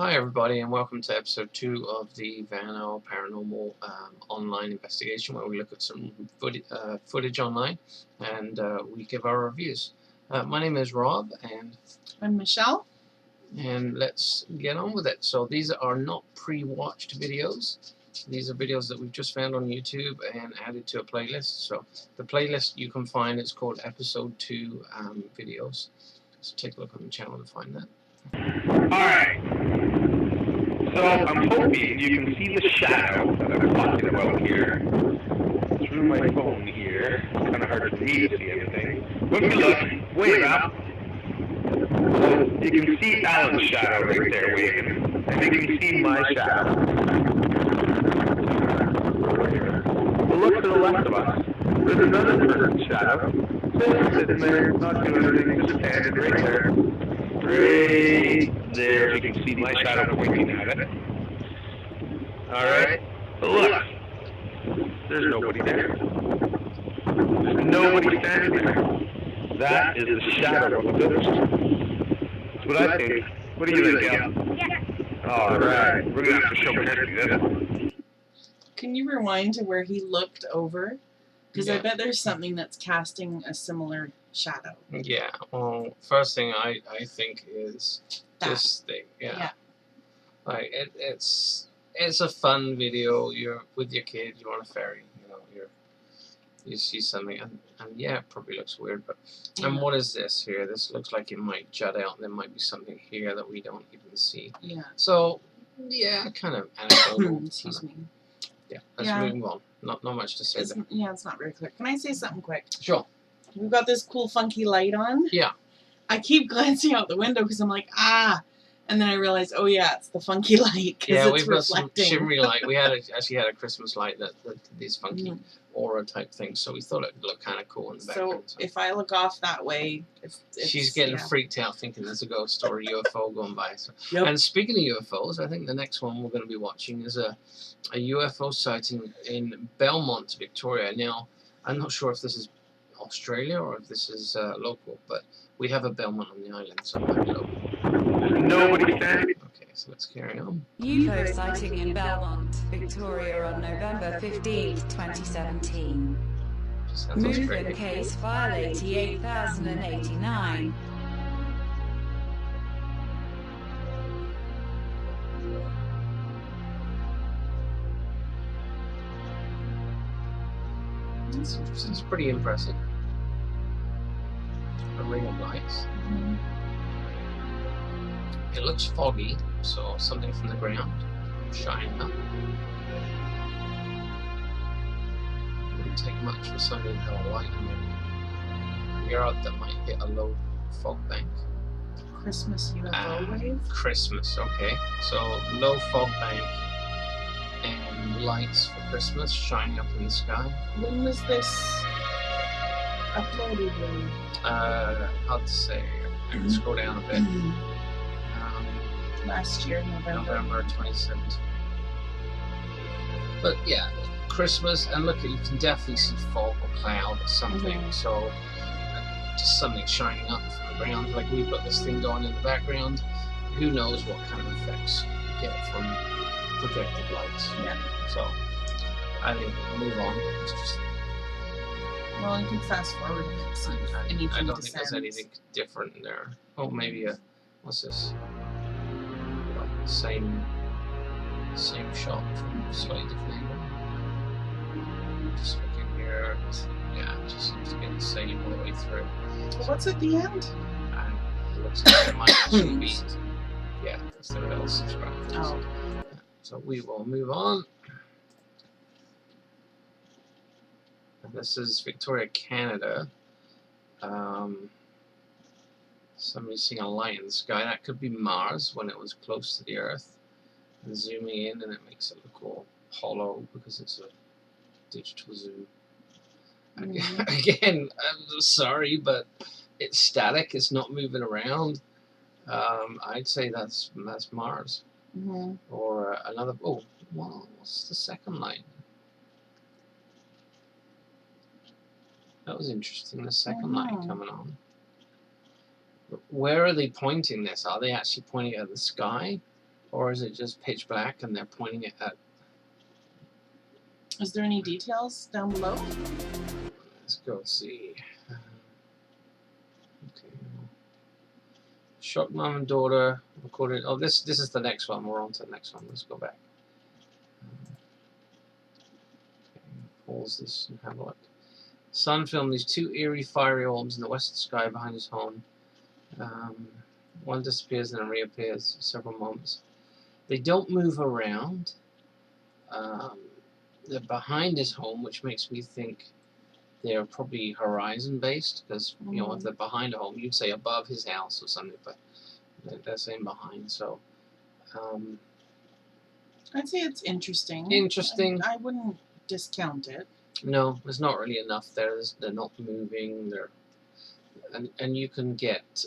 Hi everybody, and welcome to episode 2 of the Vancouver Paranormal online investigation, where we look at some footage online and we give our reviews. My name is Rob, and I'm Michelle. And let's get on with it. So these are not pre-watched videos. These are videos that we've just found on YouTube and added to a playlist. So the playlist you can find, it's called episode 2 videos. So take a look on the channel to find that. Alright, so I'm hoping you can see the shadow that I'm talking about here through my phone here. It's kind of hard for me to see anything. But if you look, wave up. So you can see Alan's shadow right there waving. And you can see my shadow. But look to the left of us. There's another person's shadow. Just sitting there, not doing anything, just standing right there. Right there, you can see my shadow pointing at it. Alright, but look, there's nobody there. There's nobody standing there. That is the shadow of a ghost. That's what I think. What do you think, Al? Yeah. Alright, we're going to have to show Kirsty this. Can you rewind to where he looked over? Because I bet there's something that's casting a similar shadow. Yeah, well, first thing I think is this thing. Yeah. Like it's a fun video. You're with your kid, you're on a ferry, you see something, and yeah, it probably looks weird, but and what is this here? This looks like it might jut out, and there might be something here that we don't even see. Yeah. So yeah, kind of anecdotal. Excuse me. Yeah, let's move on. Not much to say there. Yeah, it's not very clear. Can I say something quick? Sure. We've got this cool funky light on. Yeah. I keep glancing out the window because I'm like, and then I realize, oh yeah, it's the funky light. Yeah, it's we've got some shimmery light. We actually had a Christmas light that these funky aura type things, so we thought it would look kind of cool in the background. So if I look off that way, she's getting freaked out thinking there's a ghost or a UFO going by. So. Yep. And speaking of UFOs, I think the next one we're going to be watching is a UFO sighting in Belmont, Victoria. Now, I'm not sure if this is Australia or if this is local, but we have a Belmont on the island, so it might be local. Nobody standing. Okay, so let's carry on. UFO sighting in Belmont, Victoria on November 15, 2017. Moving case file 88,089. It's pretty impressive. A ring of lights. It looks foggy, so something from the ground shining up. It wouldn't take much for somebody to have a light in the yard that might hit a low fog bank. Christmas UFO wave? Christmas, okay. So low fog bank and lights for Christmas shining up in the sky. When was this uploaded? Hard to say. I can scroll down a bit. Last year, November 2017. But yeah, Christmas, and look, you can definitely see fog or cloud or something. So just something shining up from the ground. Like we've got this thing going in the background. Who knows what kind of effects you get from projected lights? Yeah. So I think we'll move on. It's just. Well, you can fast forward and see anything. I don't think there's anything different in there. Oh, maybe a. What's this? Same shot from a slightly different angle. Just looking here, yeah, it just seems to get the same all the way through. What's at the end? And it looks like it might actually be, yeah, it's the little subscribers. Oh. Yeah, so we will move on. And this is Victoria, Canada. Somebody's seeing a light in the sky. That could be Mars when it was close to the Earth. And zooming in, and it makes it look all hollow because it's a digital zoom. Again, I'm sorry, but it's static. It's not moving around. I'd say that's Mars. Or another. Oh, well, what's the second light? That was interesting. The second light coming on. Where are they pointing this? Are they actually pointing at the sky? Or is it just pitch black and they're pointing it at... Is there any details down below? Let's go see. Okay. Shocked mom and daughter recorded... Oh, this is the next one. We're on to the next one. Let's go back. Okay, pause this and have a look. Son filmed these 2 eerie fiery orbs in the western sky behind his home. One disappears and then reappears for several moments. They don't move around. They're behind his home, which makes me think they're probably horizon based, because you know, if they're behind a home, you'd say above his house or something, but they're saying behind. So I'd say it's interesting. Interesting. I wouldn't discount it. No, there's not really enough there. They're not moving. They're and you can get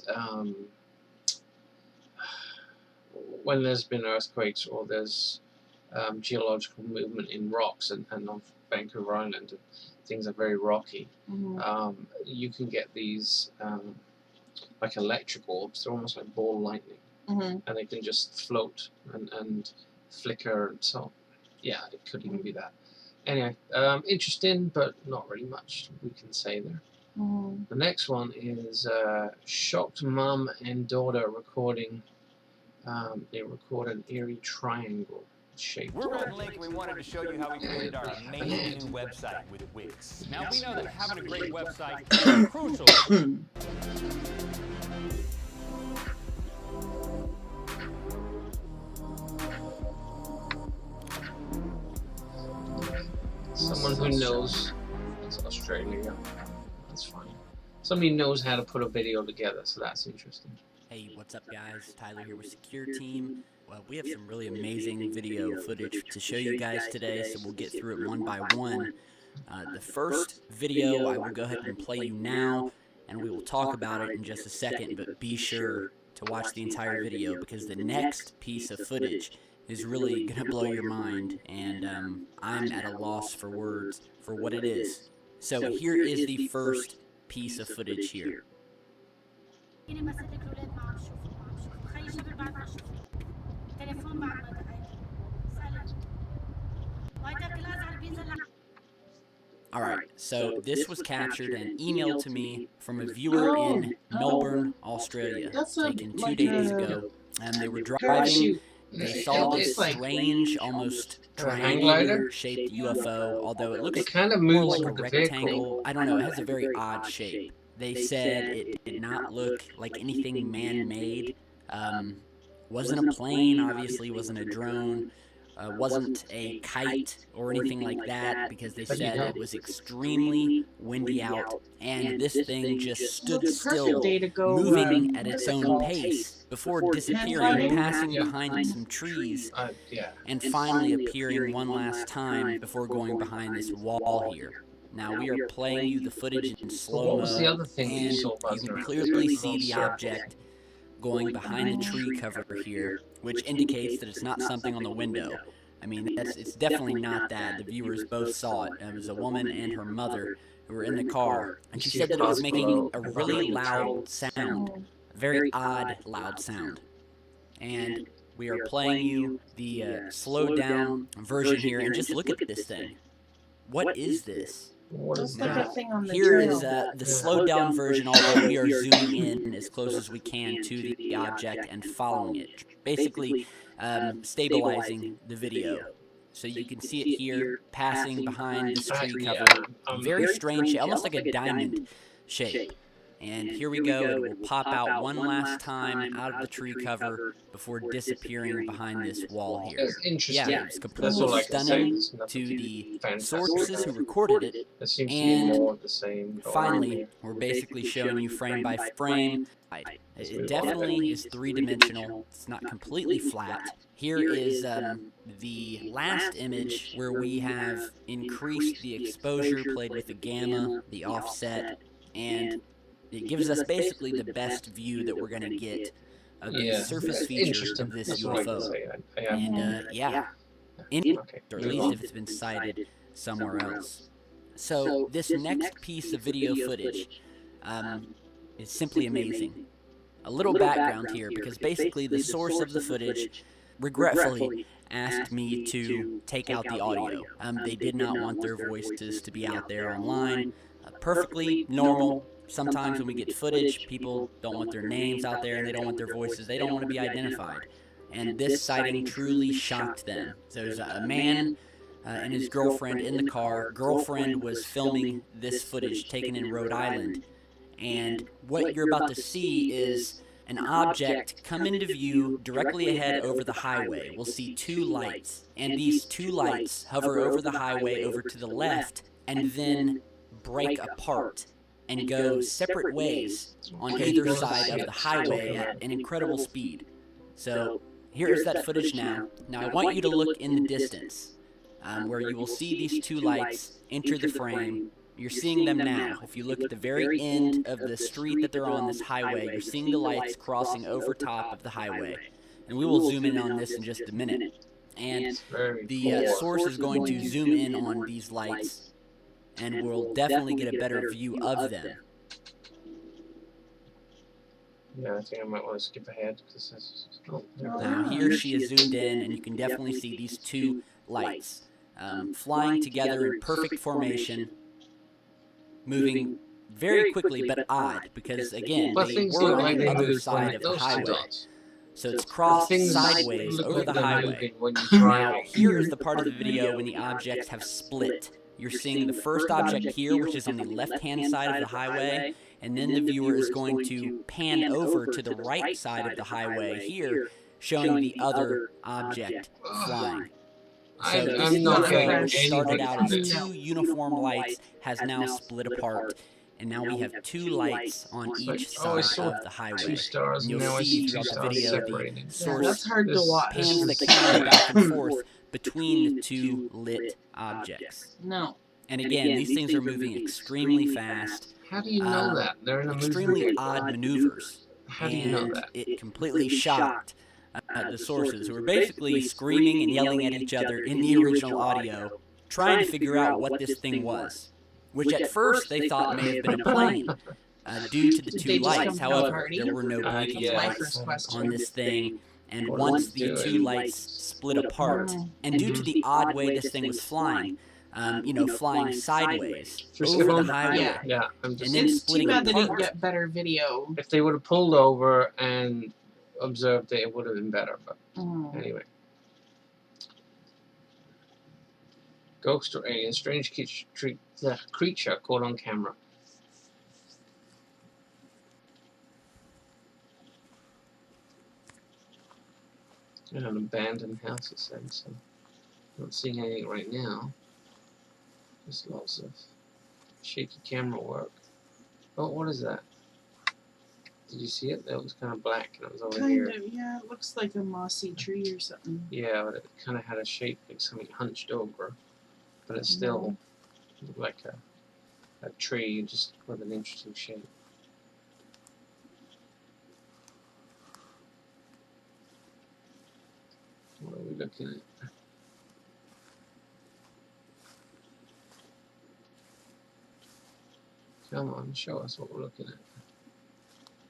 when there's been earthquakes or there's geological movement in rocks and on Vancouver Island, and things are very rocky. You can get these like electric orbs. They're almost like ball lightning, and they can just float and flicker. And so, yeah, it could even be that. Anyway, interesting, but not really much we can say there. The next one is shocked mum and daughter recording. They record an eerie triangle shape. We're Red Link. We wanted to show you how we created our amazing new website with Wix. Now we know that having a great website is crucial. Someone who knows. That's Australia. That's fine. Somebody knows how to put a video together, so that's interesting. Hey, what's up guys? Tyler here with Secure Team. Well, we have some really amazing video footage to show you guys today, so we'll get through it one by one. The first video I will go ahead and play you now, and we will talk about it in just a second, but be sure to watch the entire video because the next piece of footage is really going to blow your mind, and I'm at a loss for words for what it is. So here is the first piece of footage here. Alright, so this was captured and emailed to me from a viewer in Melbourne, Australia, taken 2 days ago, and they were driving. They saw this strange, almost triangular-shaped UFO, although it looks kind of more moves like a with the rectangle. vehicle. I don't know, it has a very odd shape. They said it did not look like anything man-made. Wasn't a plane, obviously, wasn't a drone, wasn't a kite or anything like that, because they said it was extremely windy out, and this thing just stood still, moving at its own pace, before disappearing, passing behind some trees, and finally appearing one last time before going behind this wall here. Now we are playing you the footage in slow-mo, and you can clearly see the object going behind the tree cover here, which indicates that it's not something on the window. I mean, it's definitely not that. The viewers both saw it. It was a woman and her mother who were in the car, and she said that it was making a really loud sound, a very odd loud sound. And we are playing you the slowed down version here, and just look at this thing. What is this? Here is the slowed down version, although we are zooming in as close as we can to the object and following it, basically stabilizing the video. So you can see it here passing behind this tree cover. Very strange, almost like a diamond shape. And here we go, it will pop out one last time out of the tree cover before disappearing behind this wall here. Yeah, it's completely stunning to the sources who recorded it. And finally, we're basically showing you frame by frame. It definitely is three-dimensional. It's not completely flat. Here is the last image where we have increased the exposure, played with the gamma, the offset, and it gives us basically the best view that we're going to get of the surface features of this UFO. And yeah, or at least if it's been sighted somewhere else. So this next piece of video footage is simply amazing. A little background here, because basically the source of the footage regretfully asked me to take out the audio. They did not want their voices to be out there online. Perfectly normal. Sometimes when we get footage, people don't want their names out there and they don't want their voices. They don't want to be identified. And this sighting truly shocked them. There's a man and his girlfriend in the car. Girlfriend was filming this footage taken in Rhode Island. And what you're about to see is an object come into view directly ahead over the highway. We'll see two lights, and these two lights hover over the highway over to the left and then break apart and go separate ways on either side of the highway at an incredible speed. So here is that footage now. Now I want you to look in the distance where you will see these two lights enter the frame. You're seeing them now. If you look at the very end of the street that they're on, this highway, you're seeing the lights crossing over top of the highway. And we will zoom in on this in just a minute. And the source is going to zoom in on these lights, and we'll definitely get a better view of them. Yeah, I think I might want to skip ahead because this is... Now here she is zoomed in, and you can definitely see these two lights flying together in perfect formation, moving very quickly but odd, because again, they were on the other side of the highway. So it's crossed sideways over the highway. Now, here is the part of the video when the objects have split. You're seeing the first object here, which is on the left-hand side of the highway, and then the viewer is going to pan over to the right side of the highway here, showing the other object flying. So this video, which started out as two uniform lights, has now split apart, and now we have two lights on each side of the highway. And you'll see throughout the video the source pans the camera back and forth between the two lit objects. No. And again, these things are moving extremely fast. How do you know that? They're in a extremely odd maneuvers. How do you know that? It completely shocked the sources, who were basically screaming and yelling at each other in the original audio, trying to figure out what this thing was, which at first they thought may have been a plane due to the two lights. However, there were no blinking lights on this thing, and once the two lights split apart, and due to the odd way this thing was flying, flying sideways over the highway, and then splitting apart. It's too bad they didn't get better video. If they would have pulled over and observed it, it would have been better, but anyway. Ghost or alien, strange creature caught on camera. In an abandoned house, it said, so not seeing anything right now. Just lots of shaky camera work. Oh, what is that? Did you see it? That was kind of black, and it was over here. Kind of, yeah. It looks like a mossy tree or something. Yeah, but it kind of had a shape like something hunched over, but it still looked like a tree, just with an interesting shape. What are we looking at? Come on, show us what we're looking at.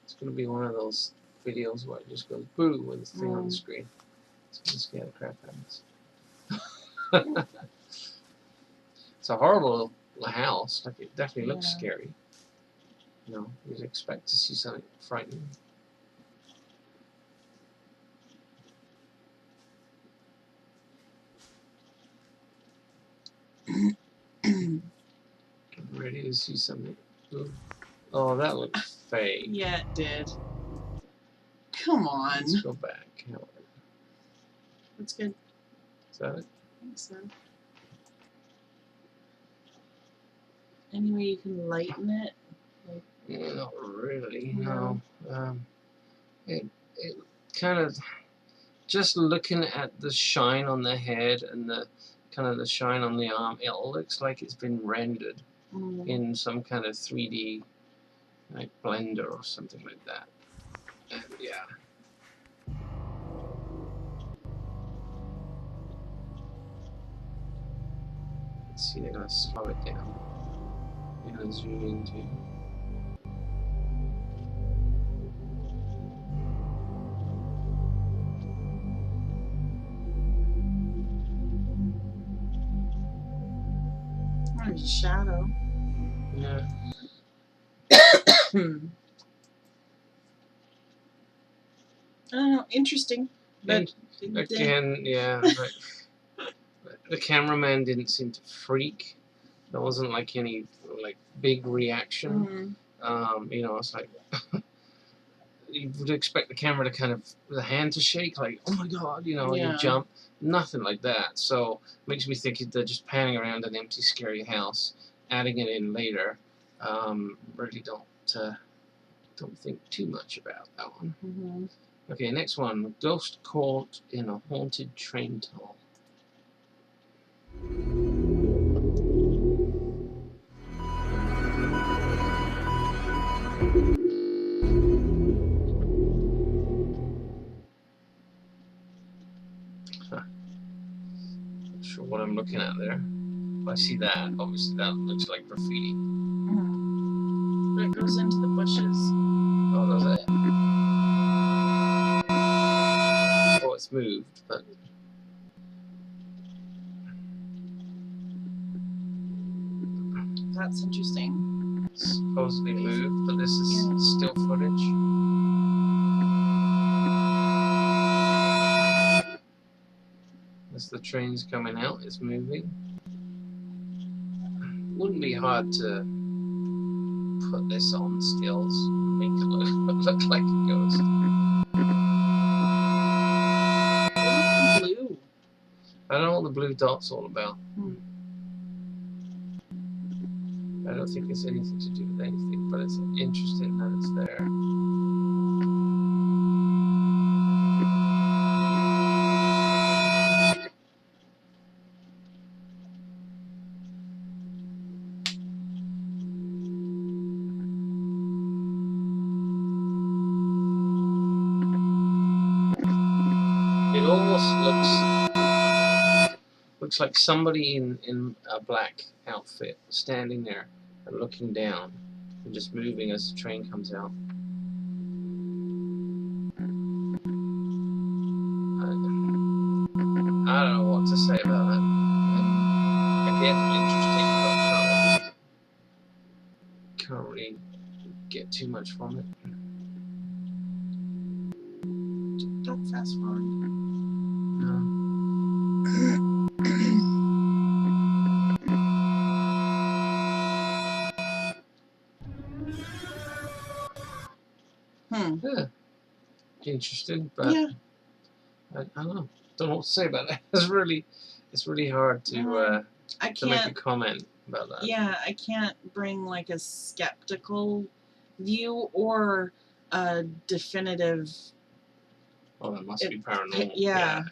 It's going to be one of those videos where it just goes boo with the thing on the screen. It's going to scare the crap out of us. It's a horrible house. Like, it definitely looks scary. You know, you'd expect to see something frightening. I'm ready to see something. Ooh. Oh, that looks fake. Yeah, it did. Come on. Let's go back. That's good. Is that it? I think so. Any way you can lighten it? Like, not really. No. It kind of, just looking at the shine on the head and the kind of the shine on the arm, it looks like it's been rendered in some kind of 3D like blender or something like that. And yeah. Let's see, they're gonna slow it down. They're gonna zoom into. There's a shadow. Yeah. I don't know. Interesting. But Again, yeah. The cameraman didn't seem to freak. There wasn't like any like big reaction. You know, it's like you would expect the camera to kind of the hand to shake, like oh my god, you know, you jump. Nothing like that. So makes me think they're just panning around an empty, scary house, adding it in later. Really don't think too much about that one. Okay, next one. Ghost caught in a haunted train tunnel. Not sure what I'm looking at there. If I see that, obviously that looks like graffiti. But it goes into the bushes. Oh, does it? Oh, it's moved, but That's interesting. supposedly moved, but this is still footage. As the train's coming out, it's moving. Wouldn't be hard to put this on stills and make it look like a ghost. What is the blue? I don't know what the blue dot's all about. I don't think it's anything to do with anything, but it's interesting that it's there. It almost looks like somebody in a black outfit standing there and looking down and just moving as the train comes out. I don't know what to say about that. Again, interesting, but can't really get too much from it. Don't fast forward. No. Yeah. Interesting, but yeah. I don't know. Don't know what to say about it. It's really hard to make a comment about that. Yeah, I can't bring like a skeptical view or a definitive. Oh, that must be paranormal. Yeah.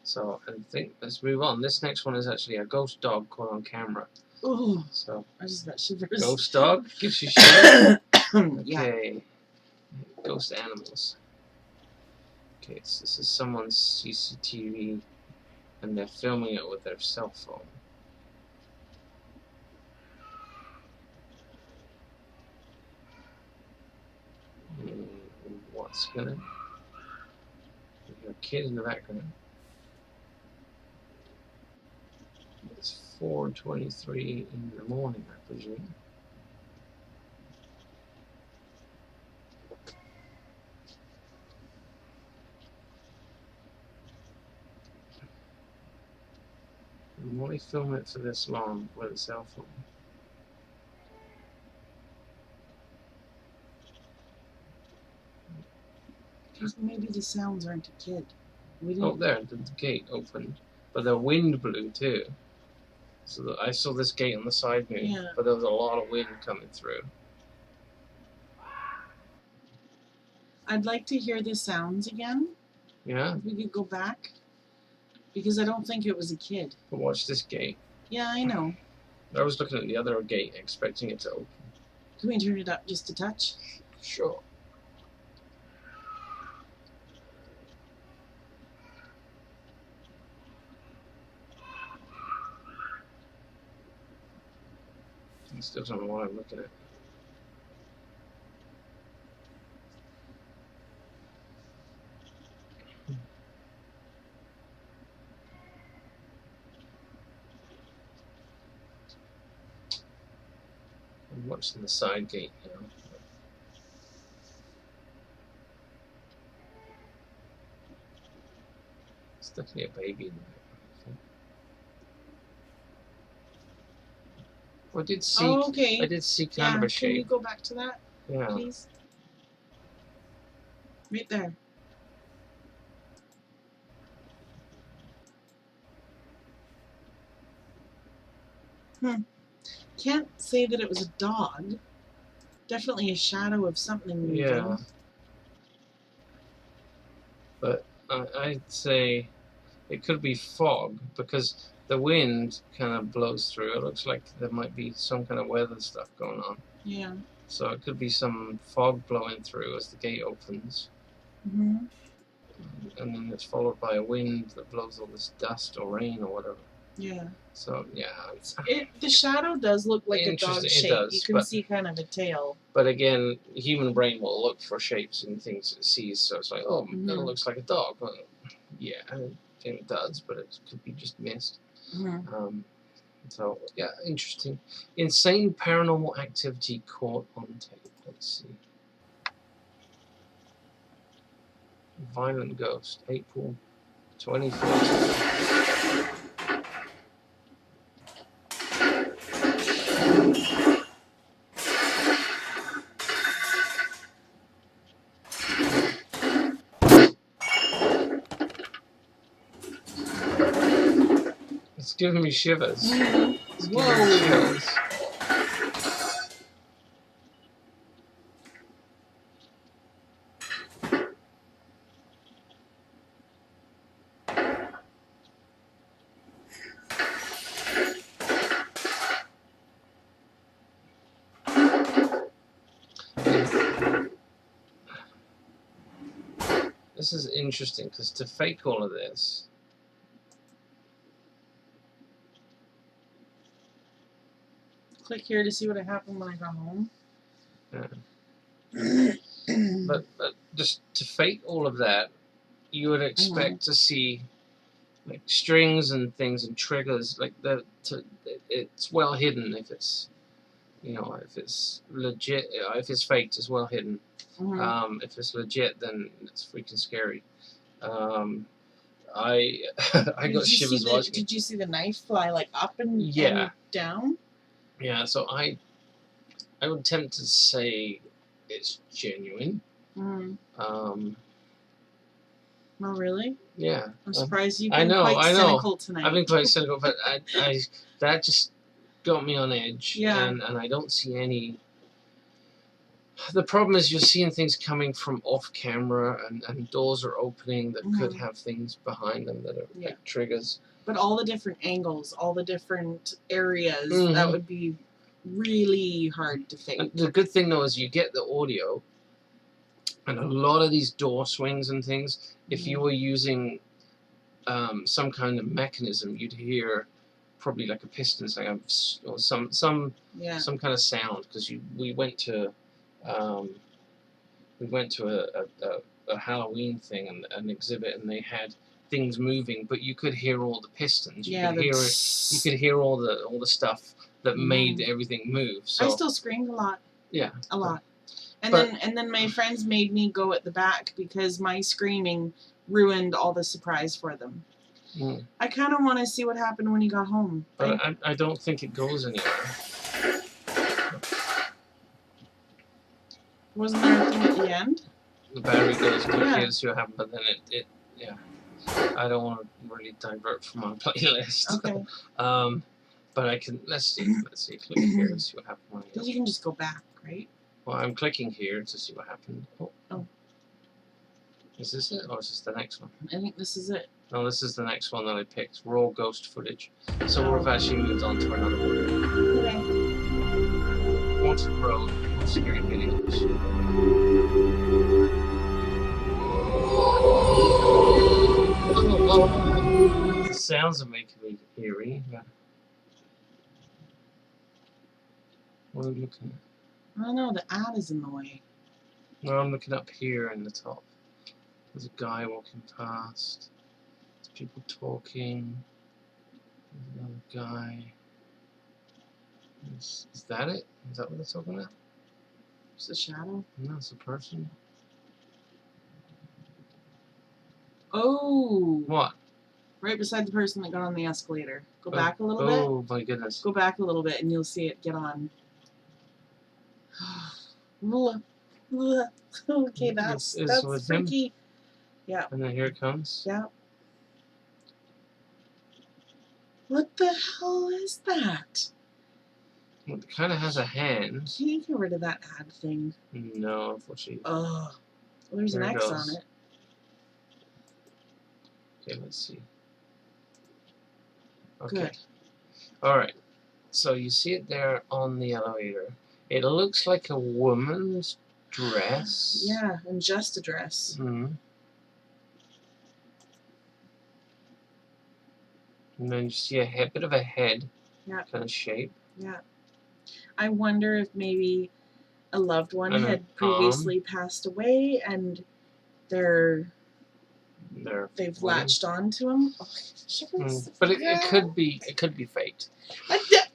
So I think let's move on. This next one is actually a ghost dog caught on camera. Oh, so I just got shivers. Ghost dog gives you shivers. Okay. Yeah. Ghost animals. Okay, so this is someone's CCTV, and they're filming it with their cell phone. What's gonna? A kid in the background. It's 4:23 in the morning, I presume. And why film it for this long with a cell phone? Maybe the sounds aren't a kid. Oh, there, the gate opened, but the wind blew too. So I saw this gate on the side move, but there was a lot of wind coming through. I'd like to hear the sounds again. Yeah? If we could go back. Because I don't think it was a kid. But watch this gate. Yeah, I know. I was looking at the other gate, expecting it to open. Can we turn it up just a touch? Sure. I still don't know what I'm looking at. watching the side gate, you know. It's definitely a baby in there. I did see. Oh, okay. I did see kind of a Can you shape. go back to that, Yeah. please? Right there. Can't say that it was a dog. Definitely a shadow of something moving. Yeah. But I'd say it could be fog because the wind kind of blows through. It looks like there might be some kind of weather stuff going on. Yeah. So it could be some fog blowing through as the gate opens. Mm-hmm. And then it's followed by a wind that blows all this dust or rain or whatever. Yeah. So, yeah. The shadow does look like a dog Interesting, it shape. does, You can but- see kind of a tail. But again, the human brain will look for shapes and things it sees. So it's like, oh, that looks like a dog. Well, yeah, I think it does, but it could be just mist. Mm-hmm. So, yeah, interesting. Insane paranormal activity caught on tape. Let's see. Violent ghost, April 2014. It's giving me shivers. It's giving me chills. This is interesting because to fake all of this, Click here to see what happened when I got home. but just to fake all of that, you would expect to see like strings and things and triggers like that. It's well hidden if it's, you know, if it's legit. If it's faked, it's well hidden. If it's legit, then it's freaking scary. I got shivers watching. Did you see the knife fly like up and down? Yeah, so I would tempt to say it's genuine. Oh, really? Yeah. I'm surprised you've I been know, quite cynical tonight. I've been quite cynical, but I that just got me on edge. Yeah. And I don't see any. The problem is you're seeing things coming from off camera and doors are opening that could have things behind them that are like triggers. But all the different angles, all the different areas, that would be really hard to fake. And the good thing though is you get the audio, and a lot of these door swings and things, if you were using some kind of mechanism, you'd hear probably like a piston sound or some kind of sound, because we went to a Halloween thing and an exhibit, and they had things moving, but you could hear all the pistons. You could hear it. You could hear all the stuff that made everything move. So I still screamed a lot. Yeah. A lot. And then my friends made me go at the back because my screaming ruined all the surprise for them. I kind of want to see what happened when he got home. But I don't think it goes anywhere. Wasn't there a thing at the end? The battery goes to here to see what happened, but then it I don't want to really divert from our playlist. Okay. But I can, let's see, click here and see what happened. Because you can just go back, right? Well, I'm clicking here to see what happened. Oh. Is this it, or is this the next one? I think this is it. No, this is the next one that I picked. Raw ghost footage. So we've actually moved on to another one. Okay. Haunted Road, scary videos. The sounds are making me eerie. What are we looking at? I don't know, the ad is in the way. No, I'm looking up here in the top. There's a guy walking past. There's people talking. There's another guy. Is that it? Is that what they're talking about? It's a shadow. No, it's a person. Oh. What? Right beside the person that got on the escalator. Go back a little bit. Oh my goodness. Go back a little bit and you'll see it get on. Okay, that's freaky. Yeah. And then here it comes. Yeah. What the hell is that? Well, it kind of has a hand. Can you get rid of that ad thing? No, unfortunately. Oh. Well, there's There an it X goes. on it. Okay, let's see. Okay. Good. Alright. So you see it there on the elevator. It looks like a woman's dress. Yeah, and just a dress. Mm-hmm. And then you see a bit of a head kind of shape. Yeah. I wonder if maybe a loved one And had previously passed away and they've latched on to him. Oh, but it could be faked.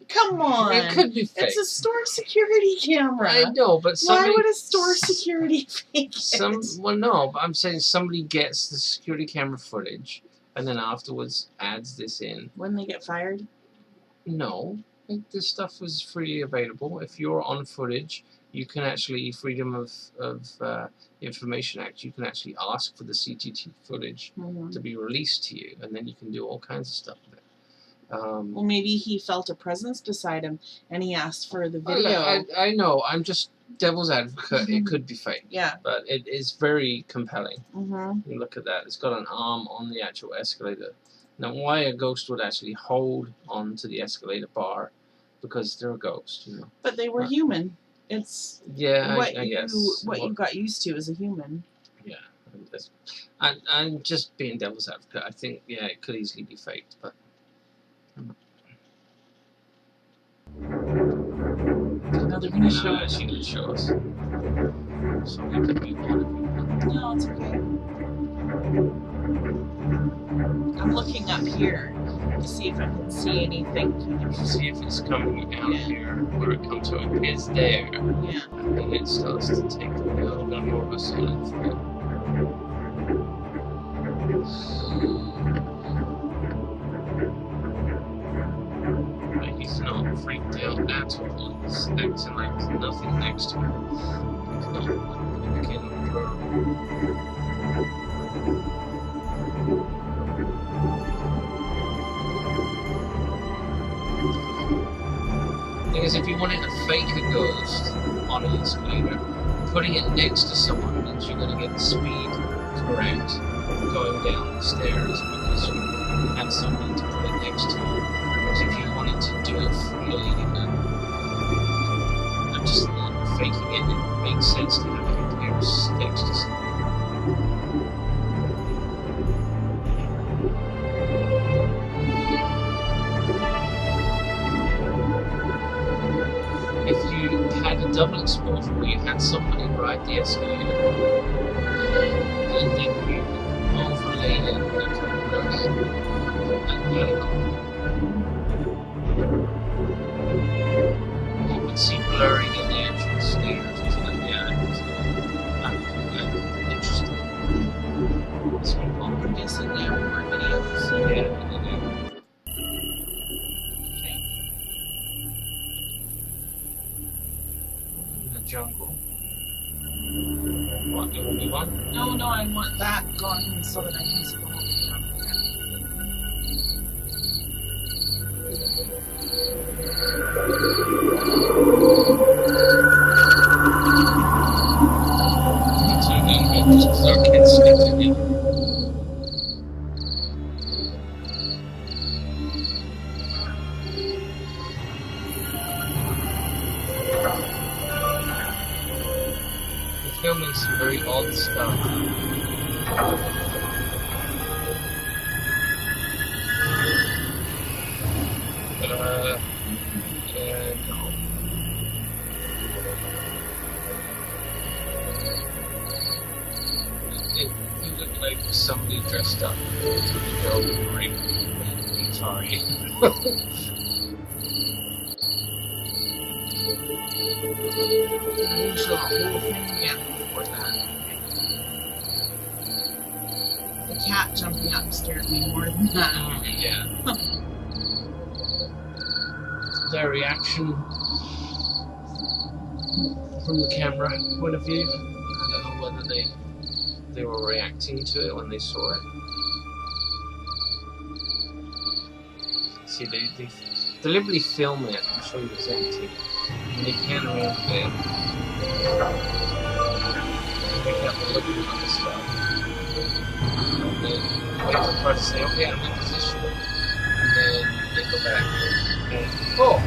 Come on. It could be faked. It's a store security camera. I know, but somebody, why would a store security fake it? Well, no, but I'm saying somebody gets the security camera footage and then afterwards adds this in. When they get fired? No, this stuff was freely available. If you're on footage, you can actually, Freedom of Information Act, you can actually ask for the CCTV footage to be released to you, and then you can do all kinds of stuff with it. Well, maybe he felt a presence beside him, and he asked for the video. I know. I'm just devil's advocate. It could be fake. Yeah. But it is very compelling. Mm-hmm. You look at that. It's got an arm on the actual escalator. Now, why a ghost would actually hold on to the escalator bar? Because they're a ghost, you know. But they were human. It's I guess. You got used to as a human. Yeah. I'm just being devil's advocate. I think, it could easily be faked, but... Now they're going to show us. She didn't show us. So we could be on. No, it's okay. I'm looking up here to see if I can see anything. See if it's coming out here, where it comes out. It is there. Yeah. And then it starts to take a little bit more of a solid feel. But he's not freaked out at all. He's acting like there's nothing next to him. He's not looking Because if you wanted to fake a ghost on an escalator, putting it next to someone means you're going to get the speed correct going down the stairs because you have something to put it next to. Whereas if you wanted to do it freely, I'm just not faking it. It makes sense to have it next to someone. If you had a double exposure where you had somebody ride the escalator and then you overlaid it with a brush and let it go, you would see blurring in the actual stairs or something. Interesting. This one, I'm guessing they have more videos. yeah. Jungle. What, you only one? No, I want that gone so that I can see the whole video. It's a little bit just because our kids stick together. Filming some very odd stuff. No. It looked like somebody dressed up to go rape. I'm sorry. I saw the whole thing again before that. The cat jumping up scared me more than that. Yeah. Their reaction from the camera point of view, I don't know whether they were reacting to it when they saw it. See, they deliberately film it and show you it's empty. And they can move it. And they kept looking at the stuff. And then wait for the part to say, okay, I'm in position. And then they go back. And, oh!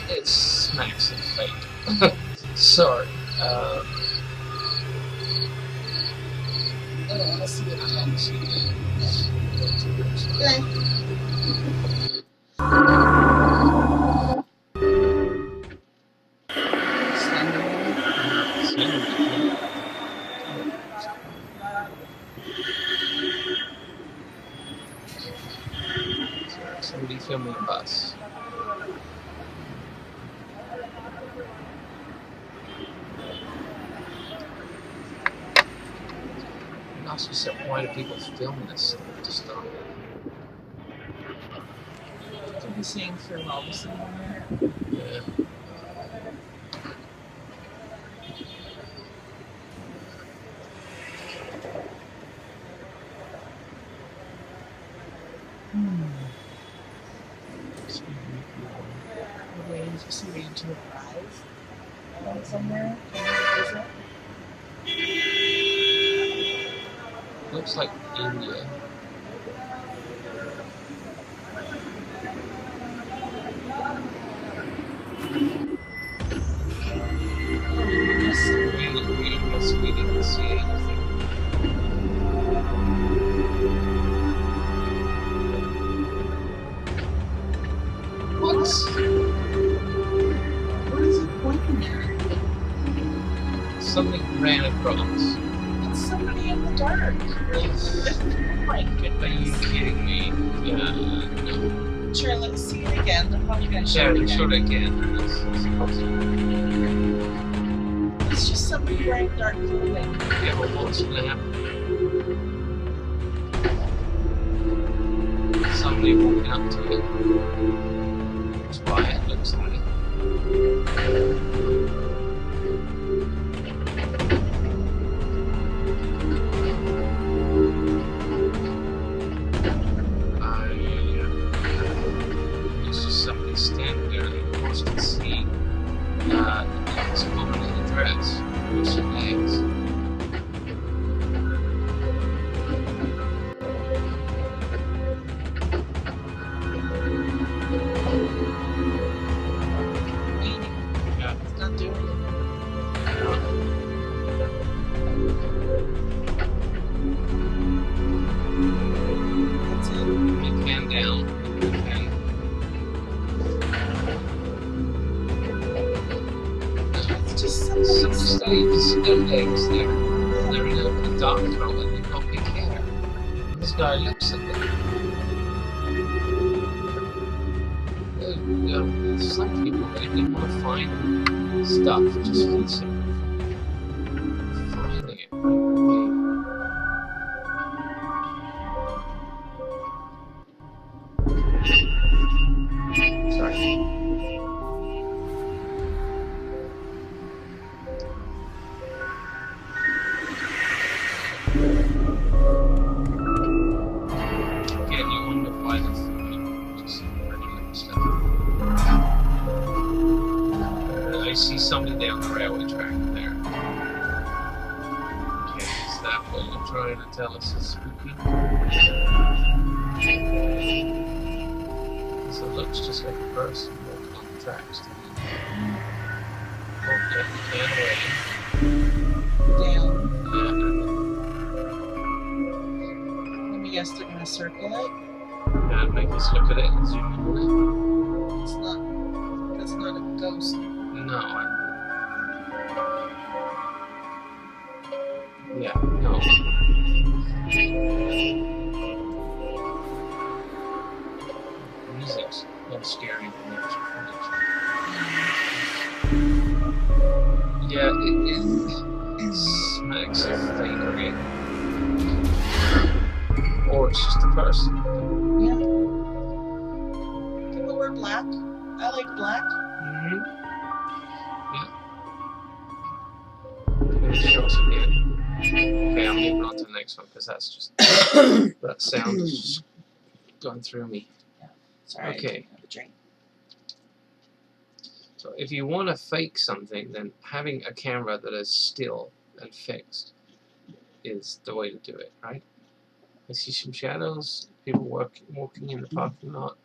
It smacks in fake. Sorry. I don't want to see it again. Okay. Somebody filming a bus. And also said, why do people film this? Just don't. Are you saying farewell to someone there? Yeah. We're waiting for somebody to arrive from somewhere. Can you visit? Looks like India. We didn't see anything. What? What is it pointing at? Something ran across. It's somebody in the dark. Oh my goodness. Are you kidding me? No. Sure, let's see it again. I'm probably going to show Yeah, it show again. it again. It's just somebody wearing dark clothing. Yeah, but what's going to happen? Somebody walking up to it. It's quiet, looks like. It's just somebody standing there and of course can see this woman in a dress with some legs. Waiting. Yeah. It's not doing anything. That's it. Big hand down. Big hand. It's just Some somebody. slaves, their legs, they're in a dark color and they've got big hair. This guy looks at them. Some people, they want to find stuff just for the sake of finding it. Sorry. Again, you wonder why the people just regular stuff. I see somebody down the railway track there. Okay, is that what you're trying to tell us is spooky? So it looks just like a person walking on the tracks to me. Oh, yeah, and away. Down. Yeah, Let me guess they're going to circle it. and make us look at it and zoom in on It's not. That's not a ghost. it. No, yeah, no. Music's, yeah. more scary than the actual footage. Yeah, it smacks of fakery. Or it's just a person. Yeah. People wear black. I like black. Mm-hmm. Yeah. It shows again. Okay, I'm moving on to the next one because that's just that sound is just going through me. Yeah. Sorry. Okay. I didn't have a drink. So if you want to fake something, then having a camera that is still and fixed is the way to do it, right? I see some shadows, people walking in the parking lot,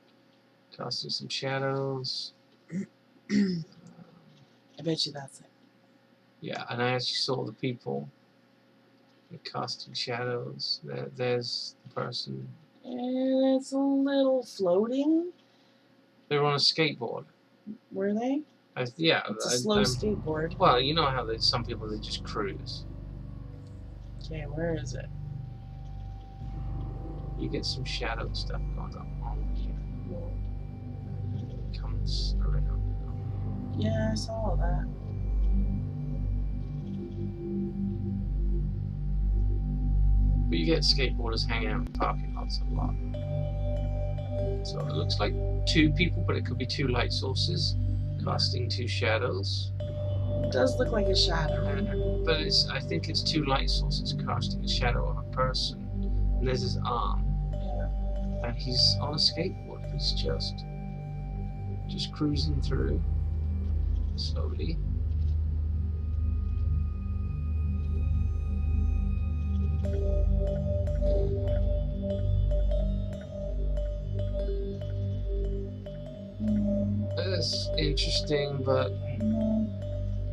casting some shadows. I bet you that's it. Yeah, and I actually saw the people casting shadows. There's the person. And it's a little floating. They were on a skateboard. Were they? Yeah. It's a slow skateboard. Well, you know how some people, they just cruise. Okay, where is it? You get some shadow stuff going on here. It comes around. Yeah, I saw all that. But you get skateboarders hanging out in parking lots a lot. So it looks like two people, but it could be two light sources casting two shadows. It does look like a shadow. But I think it's two light sources casting a shadow of a person. And there's his arm. Yeah. And he's on a skateboard. He's just cruising through slowly. It's interesting, but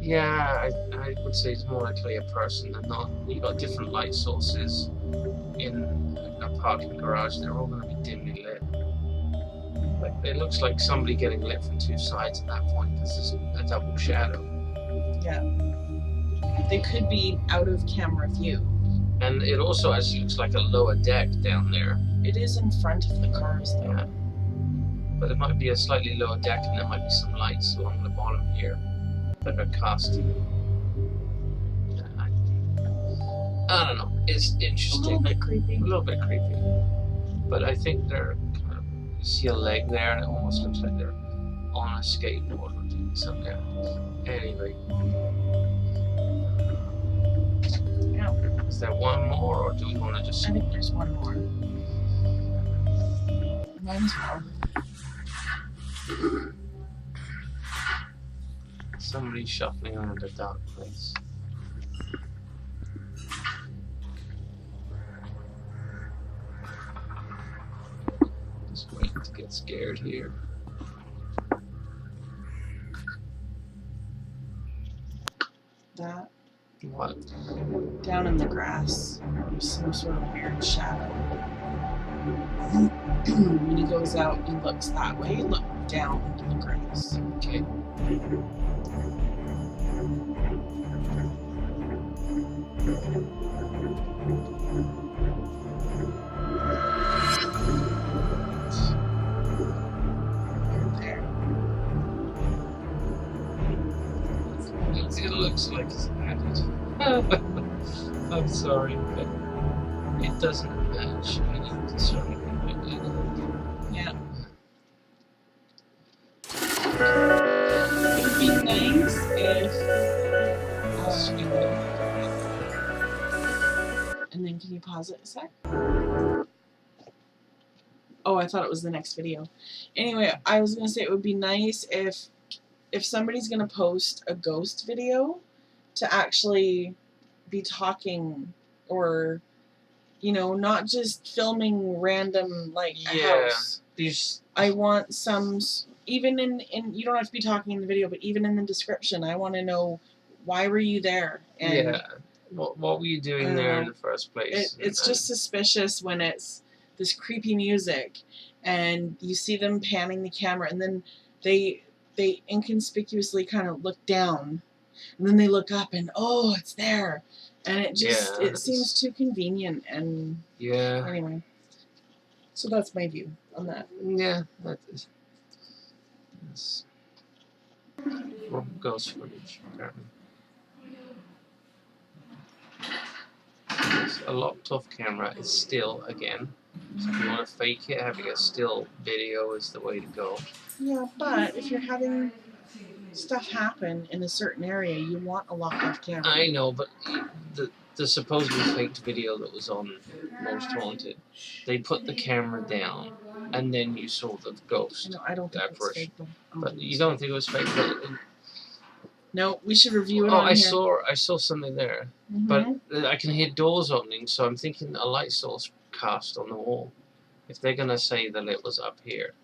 yeah, I would say it's more likely a person than not. You got different light sources in a parking garage. They're all going to be dimly lit. Like, it looks like somebody getting lit from two sides at that point because there's a double shadow. Yeah. They could be out of camera view. And it also actually looks like a lower deck down there. It is in front of the cars, though. Yeah. But it might be a slightly lower deck, and there might be some lights along the bottom here that are casting. I don't know. It's interesting. A little bit creepy. A little bit creepy. But I think they're kind of, you see a leg there, and it almost looks like they're on a skateboard or doing something. Anyway. Yeah. Is there one more, or do we want to just... I think there's one more. Might as well. Somebody shuffling around a dark place. Just waiting to get scared here. That. What? Down in the grass. There's some sort of weird shadow. When he goes out, he looks that way. Look down in the grass. Okay. There. It looks like it's added. I'm sorry, but it doesn't match any discernible idea. Yeah. It would be nice if. And then can you pause it a sec? Oh, I thought it was the next video. Anyway, I was gonna say it would be nice if somebody's gonna post a ghost video to actually be talking, or not just filming random like a house. I want some, even in you don't have to be talking in the video, but even in the description, I want to know, why were you there? And yeah. What were you doing there in the first place? It's just suspicious when it's this creepy music and you see them panning the camera, and then they inconspicuously kind of look down, and then they look up and oh, it's there, and it just it seems too convenient. And yeah. Anyway, so that's my view on that. Yeah, that is. It's ghost footage, apparently. It's a locked off camera. It's still, again. So if you want to fake it, having a still video is the way to go. Yeah, but if you're having stuff happen in a certain area, you want a locked off camera. I know, but the supposedly faked video that was on Most Haunted, they put the camera down, and then you saw the ghost. No, I don't think it's fake. But you don't think it was fake? But no, we should review it on here. I saw something there, but I can hear doors opening, so I'm thinking a light source cast on the wall. If they're gonna say that it was up here,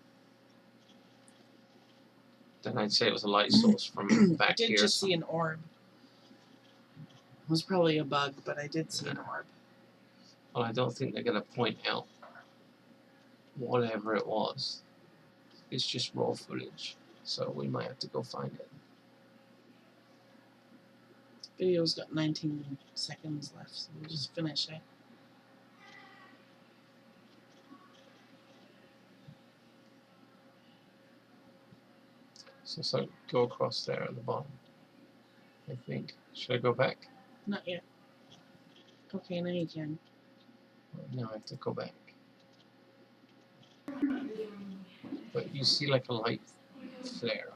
then I'd say it was a light source from back here. I did just see an orb. It was probably a bug, but I did see an orb. Well, I don't think they're gonna point out whatever it was. It's just raw footage, so we might have to go find it. Video's got 19 seconds left, so we'll just finish it. So go across there at the bottom, I think. Should I go back? Not yet. Okay, now you can. Now I have to go back. But you see like a light flare.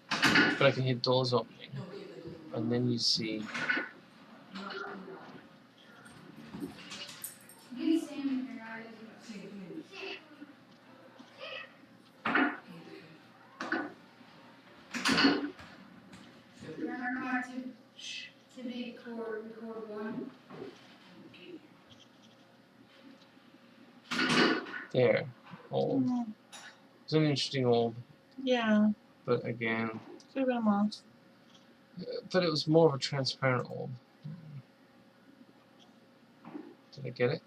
But I can hear doors opening. And then you see... There. Orb. It's an interesting orb. Yeah. But again... Could have been a moth. But it was more of a transparent orb. Did I get it?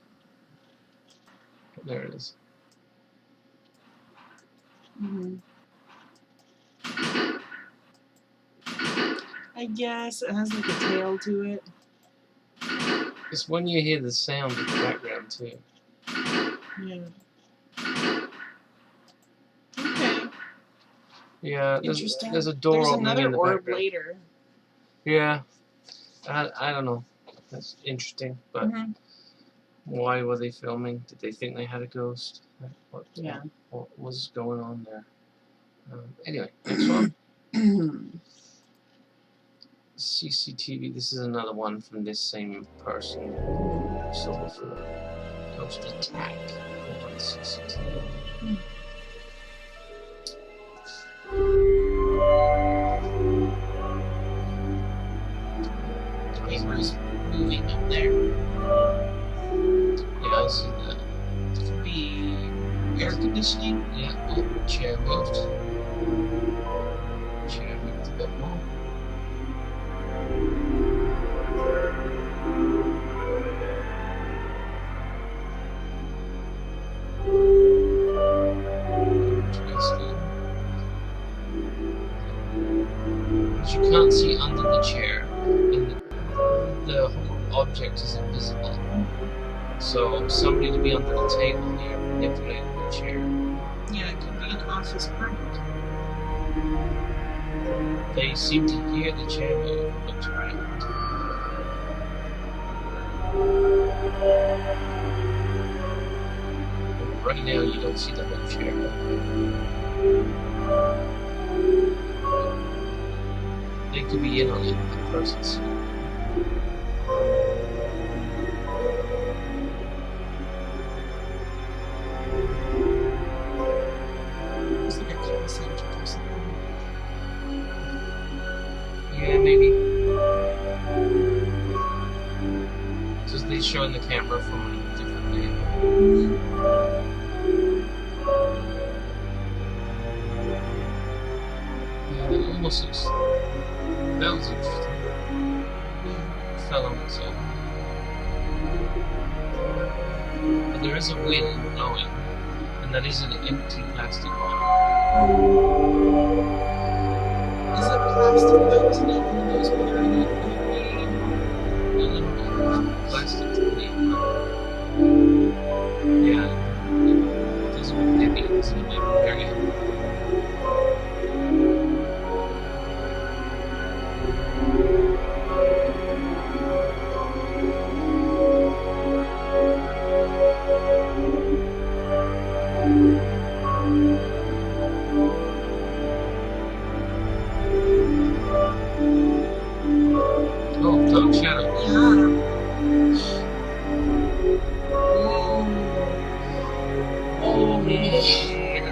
There it is. I guess it has like a tail to it. It's when you hear the sound in the background too. Yeah. Okay. Yeah, Interesting. there's a door opening in the orb background. later. Yeah. I don't know. That's interesting, but why were they filming? Did they think they had a ghost? What was going on there? Anyway, next one. CCTV. This is another one from this same person we saw before. Ghost attack on CCTV. The camera's moving up there. Yeah, I see that. It could be air conditioning. Yeah, oh, chair moved. Chair moved a bit more. You can't see under the chair, and the whole object is invisible. So somebody to be under the table here, manipulating the chair. Yeah, it could be an office prank. They seem to hear the chair move and look around. But right now you don't see the whole chair. They could be in on it, the person's. It's like a call center or something. Yeah, maybe. Just they showing the camera from a different angle. Yeah, it almost looks. That was interesting. It fell on its own. But there is a wind blowing, and that is an empty plastic bottle. Is it plastic though? Isn't it one of those where they're in it? No, plastic to clean. Yeah, it doesn't look heavy, so it might be very heavy.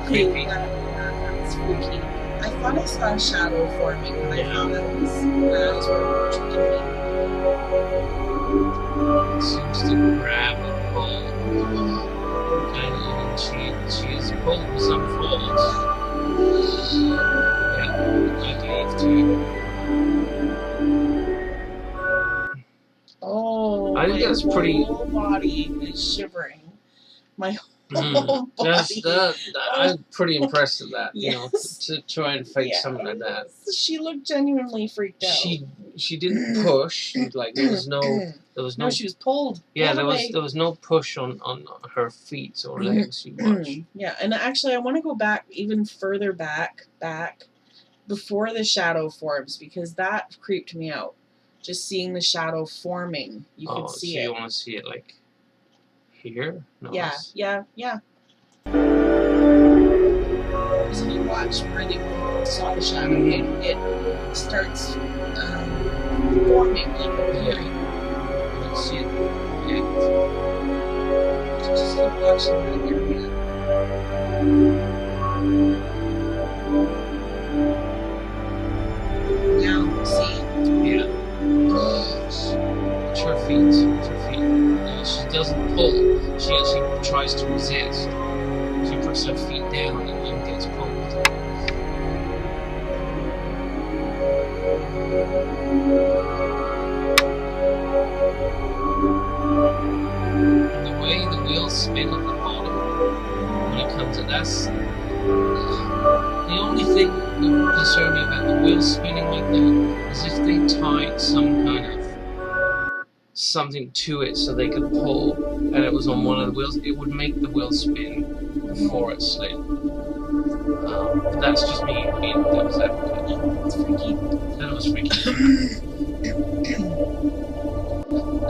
Okay, creepy. that's freaky. I thought I saw a shadow forming, but I thought that was tricking It seems to grab and pull. And she's pulled with some folds. Yeah, I believe too. Oh, I think my that's pretty. whole body is shivering. My whole body. I'm pretty impressed at that. You know, Yes. to try and fake something like that. She looked genuinely freaked out. She didn't push. Like there was no. No, she was pulled. Yeah, pulled there was no push on her feet or legs. You watch. Yeah, and actually, I want to go back even further back before the shadow forms, because that creeped me out. Just seeing the shadow forming, you could see so it. You want to see it like here? No, Yeah. Because if you watch where they saw the shadow, it starts forming, like appearing. You can see it. Yeah. Just keep watching that area. Now, see. Yeah. It's her feet. It's her feet. She doesn't pull. She actually tries to resist. She puts her feet down and gets pulled. And the way the wheels spin at the bottom when it comes to that's the only thing that would concern me about the wheels spinning like that is if they tied some kind of something to it so they could pull and it was on one of the wheels, it would make the wheel spin before it slid. But that's just me being devil's advocate. It's freaky. That was freaky.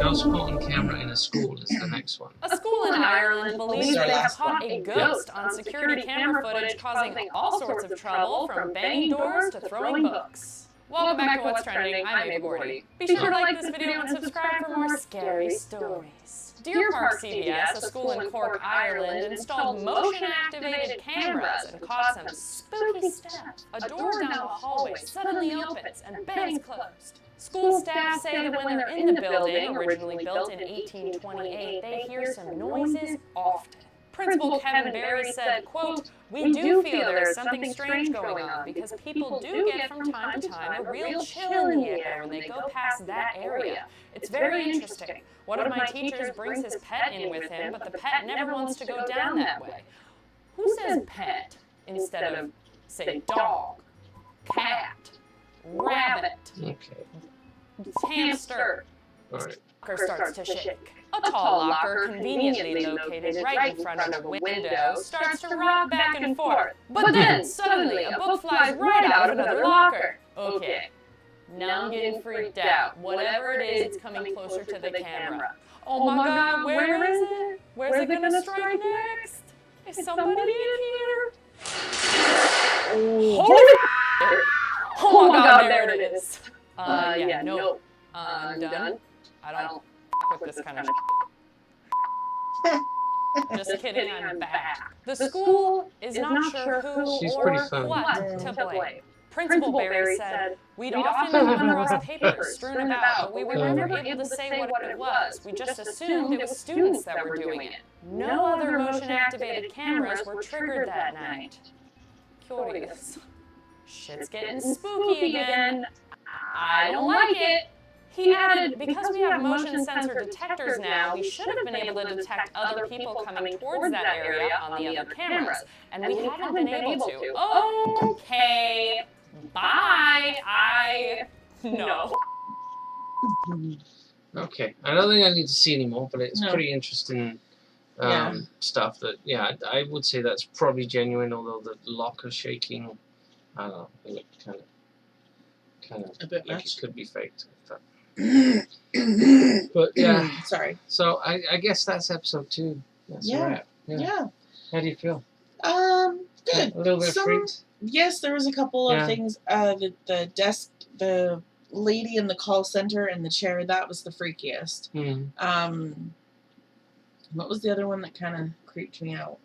Ghost caught on camera in a school is the next one. A school in Ireland believes they have caught a ghost on security camera footage causing all sorts of trouble, from banging doors to throwing books. Welcome back to What's Trending. I'm Ava Gordy. Be sure to like this video and subscribe for more scary stories. Deer Park CBS, a school in Cork, Ireland, installed motion-activated cameras and caught some spooky stuff. A door down the hallway suddenly opens and bangs closed. School staff say that when they're in the building, originally built in 1828, they hear some noises often. Principal Kevin Barry said, quote, "We do feel there is something strange going on because people do get from time to time a real chill in the air when they go past that area. It's very interesting. One of my teachers brings his pet in with him, but the pet never wants to go down that way." Who says pet instead of, say, dog, cat, rabbit, hamster? All right. Locker starts to shake. A tall locker, conveniently located right in front of the window, starts to rock back and forth. But then, suddenly, a book flies right out of another locker. Okay, now I'm getting freaked out. Whatever it is, it's coming closer to the camera. Oh my god, where is it? Where's it gonna strike next? Is somebody in here? Holy oh my god, there it is. Yeah, no. I'm done. I don't with this kind of Just kidding, I'm back. The school is not sure who or what to blame. Principal Barry said, "We'd often come across papers strewn about, but we were never able to say what it was. We just assumed it was students that were doing it. No other motion-activated cameras were triggered that night." Curious. Shit's getting spooky again. I don't like it. He added, "Because we have motion sensor detectors now, we should have been able to detect other people coming towards that area on the other cameras, and we haven't been able to." Okay, bye. No. Okay, I don't think I need to see anymore, but it's pretty interesting stuff. That I would say that's probably genuine, although the locker shaking, I don't know, it looked kind of a bit like much. It could be faked. But yeah, sorry. So I guess that's episode 2. That's a wrap. Yeah. How do you feel? Good. A little bit freaked. Yes, there was a couple of things. The desk, the lady in the call center, and the chair. That was the freakiest. Mm. What was the other one that kind of creeped me out?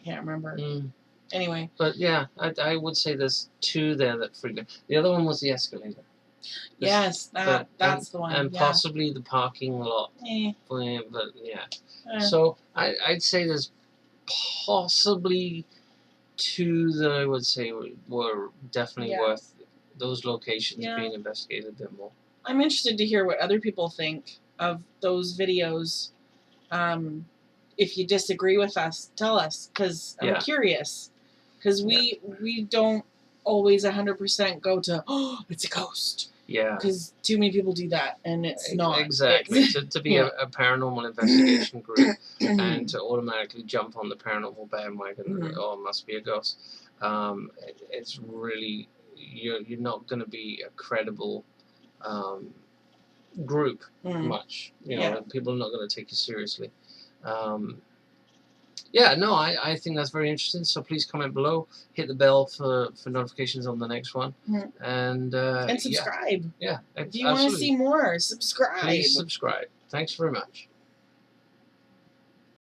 can't remember. Mm. Anyway. But yeah, I would say there's 2 there that freaked me. The other one was the escalator. Yes, that's the one. And yeah. possibly the parking lot. Eh. But yeah. Eh. So I'd say there's possibly 2 that I would say were definitely worth those locations being investigated a bit more. I'm interested to hear what other people think of those videos. If you disagree with us, tell us, because I'm curious. Because we don't always 100% go to, oh, it's a ghost. Yeah. Because too many people do that, and it's not. Exactly. to be a paranormal investigation group and to automatically jump on the paranormal bandwagon, oh, it must be a ghost. It's really, you're not going to be a credible group much. You know, people are not going to take you seriously. Yeah, no, I think that's very interesting. So please comment below, hit the bell for notifications on the next one, and subscribe. Yeah, if you want to see more, subscribe. Please subscribe. Thanks very much.